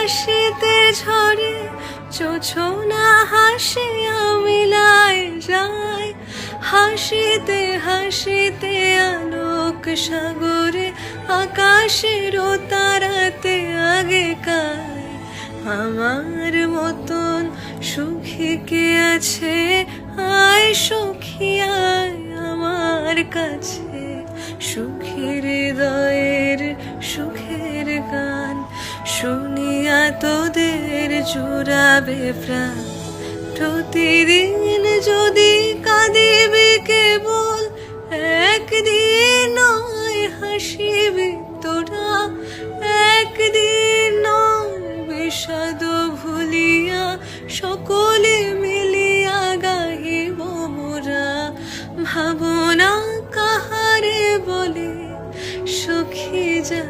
হাসিতে ঝরে জোছনা হাসিয়া মিলায় যায়, হাসিতে হাসিতে আলোক সাগরে আকাশের তারাতে আগে কায়। আমার মতন সুখী কে আছে, আয় সখী আয় আমার কাছে, সুখীর হৃদয়ের সুখের গান শুনিয়া তোদের জুড়াবে প্রাণ। প্রতিদিন যদি কাঁদিবি কেবল, একদিন নয় হাসিবি তোরা, একদিন নয় বিষাদ ভুলিয়া সকলে মিলিয়া গাহিব মোরা। ভাবনা কাহারে বলে সখী যা